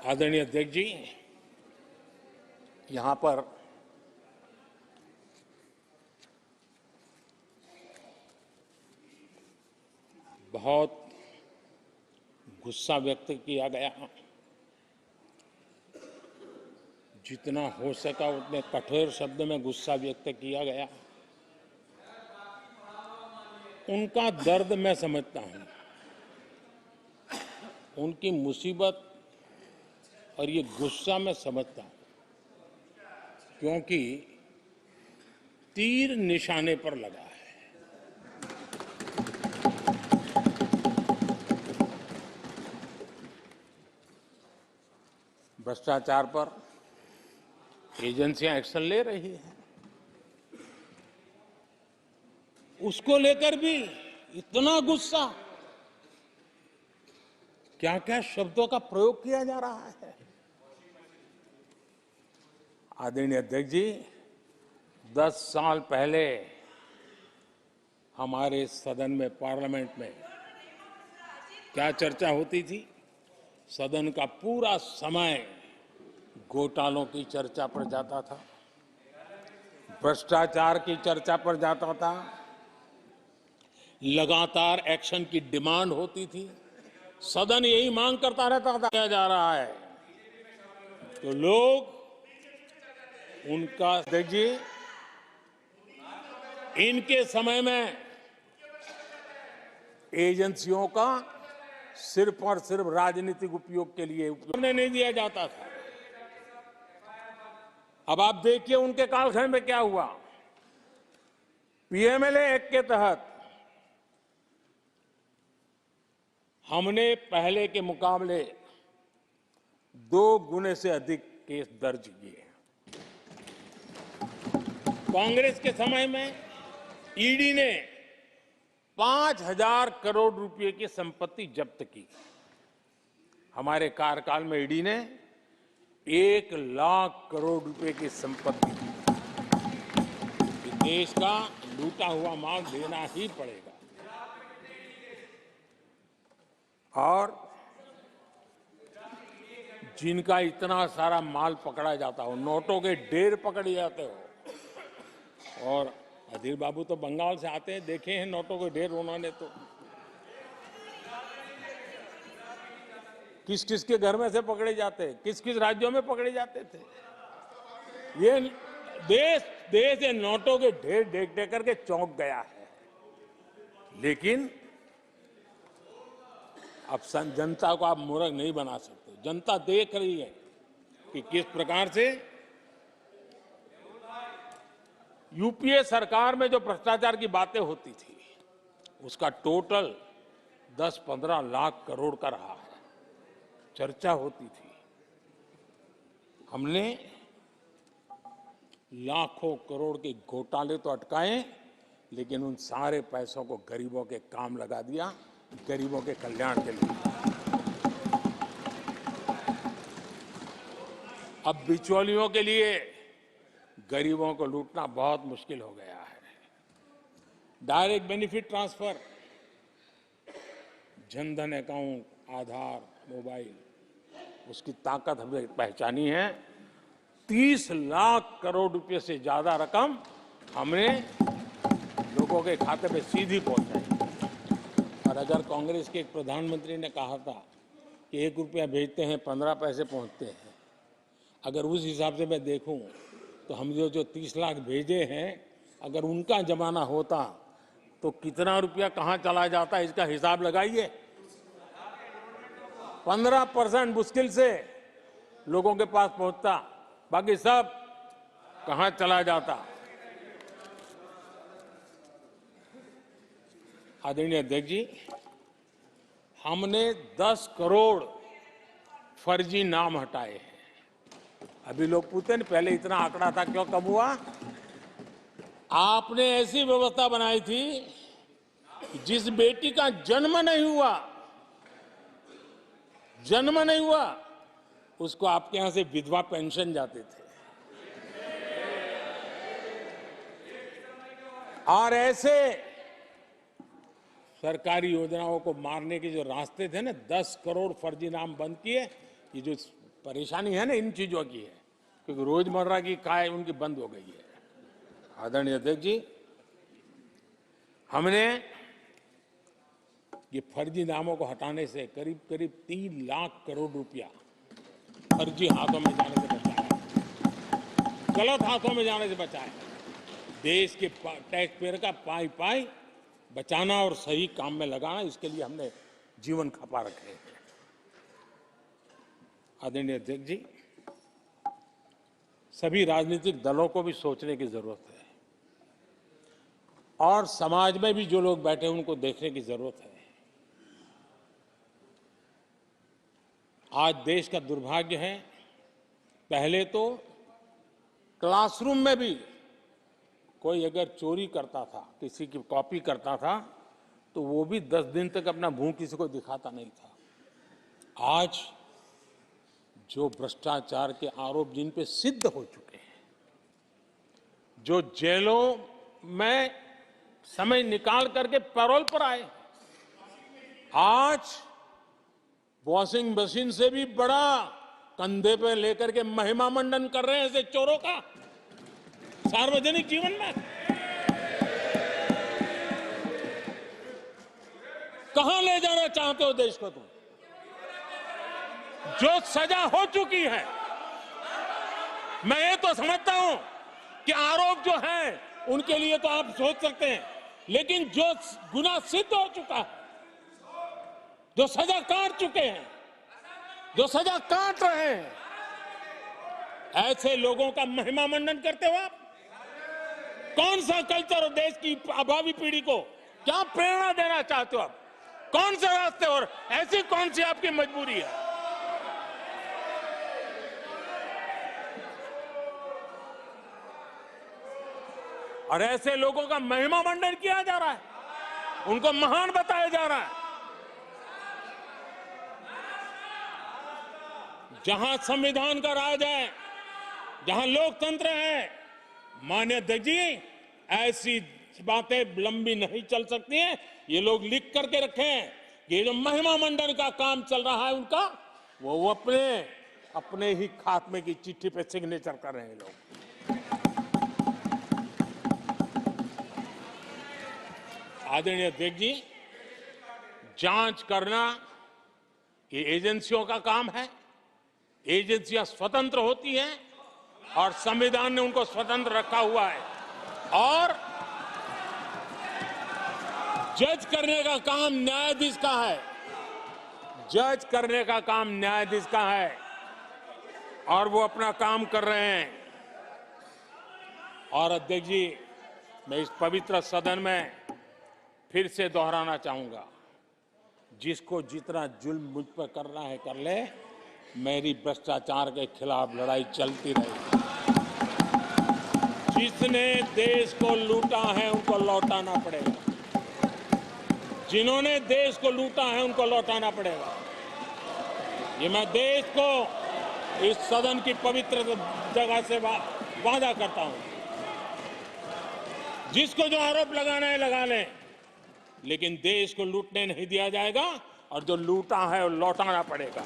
आदरणीय अध्यक्ष जी, यहां पर बहुत गुस्सा व्यक्त किया गया। जितना हो सका उतने कठोर शब्द में गुस्सा व्यक्त किया गया। उनका दर्द मैं समझता हूं, उनकी मुसीबत और ये गुस्सा मैं समझता हूं, क्योंकि तीर निशाने पर लगा है। भ्रष्टाचार पर एजेंसियां एक्शन ले रही हैं, उसको लेकर भी इतना गुस्सा, क्या क्या शब्दों का प्रयोग किया जा रहा है। आदरणीय अध्यक्ष जी, 10 साल पहले हमारे सदन में, पार्लियामेंट में क्या चर्चा होती थी? सदन का पूरा समय घोटालों की चर्चा पर जाता था, भ्रष्टाचार की चर्चा पर जाता था, लगातार एक्शन की डिमांड होती थी। सदन यही मांग करता रहता था, क्या जा रहा है, तो लोग उनका, अध्यक्ष जी, इनके समय में एजेंसियों का सिर्फ और सिर्फ राजनीतिक उपयोग के लिए नहीं दिया जाता था। अब आप देखिए उनके कालखंड में क्या हुआ। पीएमएलए एक्ट के तहत हमने पहले के मुकाबले 2 गुने से अधिक केस दर्ज किए। कांग्रेस के समय में ईडी ने 5,000 करोड़ रुपए की संपत्ति जब्त की। हमारे कार्यकाल में ईडी ने 1 लाख करोड़ रुपए की संपत्ति, देश का लूटा हुआ माल देना ही पड़ेगा। और जिनका इतना सारा माल पकड़ा जाता हो, नोटों के ढेर पकड़े जाते हो, और अधीर बाबू तो बंगाल से आते हैं, देखे हैं नोटों के ढेर उन्होंने। तो किस किस के घर में से पकड़े जाते, किस किस राज्यों में पकड़े जाते थे। ये देश ये नोटों के ढेर देख देख करके चौंक गया है। लेकिन अब जनता को आप मूर्ख नहीं बना सकते। जनता देख रही है कि किस प्रकार से यूपीए सरकार में जो भ्रष्टाचार की बातें होती थी, उसका टोटल 10-15 लाख करोड़ का रहा है, चर्चा होती थी। हमने लाखों करोड़ के घोटाले तो अटकाए, लेकिन उन सारे पैसों को गरीबों के काम लगा दिया, गरीबों के कल्याण के लिए। अब बिचौलियों के लिए गरीबों को लूटना बहुत मुश्किल हो गया है। Direct benefit transfer, Jan Dhan account, Aadhaar, mobile, उसकी ताकत हमने पहचानी है। 30 लाख करोड़ रुपए से ज्यादा रकम हमने लोगों के खाते में सीधी पहुंचाई। और अगर कांग्रेस के एक प्रधानमंत्री ने कहा था कि 1 रुपया भेजते हैं 15 पैसे पहुंचते हैं, अगर उस हिसाब से मैं देखूं तो हम जो 30 लाख भेजे हैं, अगर उनका जमाना होता तो कितना रुपया कहां चला जाता, इसका हिसाब लगाइए। 15% मुश्किल से लोगों के पास पहुंचता, बाकी सब कहां चला जाता। आदरणीय अध्यक्ष जी, हमने 10 करोड़ फर्जी नाम हटाए हैं। अभी लोग पूछते हैं पहले इतना आंकड़ा था, क्यों कम हुआ? आपने ऐसी व्यवस्था बनाई थी कि जिस बेटी का जन्म नहीं हुआ उसको आपके यहां से विधवा पेंशन जाते थे। और ऐसे सरकारी योजनाओं को मारने के जो रास्ते थे ना, 10 करोड़ फर्जी नाम बंद किए। ये जो परेशानी है ना इन चीजों की है, क्योंकि रोजमर्रा की काय उनकी बंद हो गई है। आदरणीय अध्यक्ष जी, हमने ये फर्जी नामों को हटाने से करीब करीब 3 लाख करोड़ रुपया फर्जी हाथों में जाने से बचाया, गलत हाथों में जाने से बचाया। देश के टैक्स पेयर का पाई पाई बचाना और सही काम में लगाना, इसके लिए हमने जीवन खपा रखे हैं। आदरणीय अध्यक्ष जी, सभी राजनीतिक दलों को भी सोचने की जरूरत है और समाज में भी जो लोग बैठे हैं उनको देखने की जरूरत है। आज देश का दुर्भाग्य है, पहले तो क्लासरूम में भी कोई अगर चोरी करता था, किसी की कॉपी करता था, तो वो भी 10 दिन तक अपना मुंह किसी को दिखाता नहीं था। आज जो भ्रष्टाचार के आरोप जिन पे सिद्ध हो चुके हैं, जो जेलों में समय निकाल करके पैरोल पर आए, आज वॉशिंग मशीन से भी बड़ा कंधे पे लेकर के महिमा मंडन कर रहे हैं ऐसे चोरों का सार्वजनिक जीवन में। कहां ले जाना चाहते हो देश को तुम? जो सजा हो चुकी है, मैं ये तो समझता हूं कि आरोप जो है उनके लिए तो आप सोच सकते हैं, लेकिन जो गुनाह सिद्ध हो चुका है, जो सजा काट चुके हैं, जो सजा काट रहे हैं, ऐसे लोगों का महिमा मंडन करते हो आप? कौन सा कल्चर और देश की भावी पीढ़ी को क्या प्रेरणा देना चाहते हो आप? कौन से रास्ते और ऐसी कौन सी आपकी मजबूरी है? और ऐसे लोगों का महिमा मंडन किया जा रहा है, उनको महान बताया जा रहा है। जहां संविधान का राज है, जहां लोकतंत्र है, माननीय अध्यक्ष जी, ऐसी बातें लंबी नहीं चल सकती हैं। ये लोग लिख करके रखे हैं कि ये जो महिमा मंडन का काम चल रहा है उनका, वो अपने ही खात्मे की चिट्ठी पे सिग्नेचर कर रहे हैं लोग। आदरणीय अध्यक्ष जी, जांच करना ये एजेंसियों का काम है। एजेंसियां स्वतंत्र होती हैं और संविधान ने उनको स्वतंत्र रखा हुआ है, और जज करने का काम न्यायाधीश का है। जज करने का काम न्यायाधीश का है और वो अपना काम कर रहे हैं। और अध्यक्ष जी, मैं इस पवित्र सदन में फिर से दोहराना चाहूंगा, जिसको जितना जुल्म मुझ पर करना है कर ले, मेरी भ्रष्टाचार के खिलाफ लड़ाई चलती रहेगी। जिसने देश को लूटा है उनको लौटाना पड़ेगा, जिन्होंने देश को लूटा है उनको लौटाना पड़ेगा। ये मैं देश को इस सदन की पवित्र जगह से वादा करता हूं। जिसको जो आरोप लगाना है लगा लें, लेकिन देश को लूटने नहीं दिया जाएगा और जो लूटा है वो लौटाना पड़ेगा।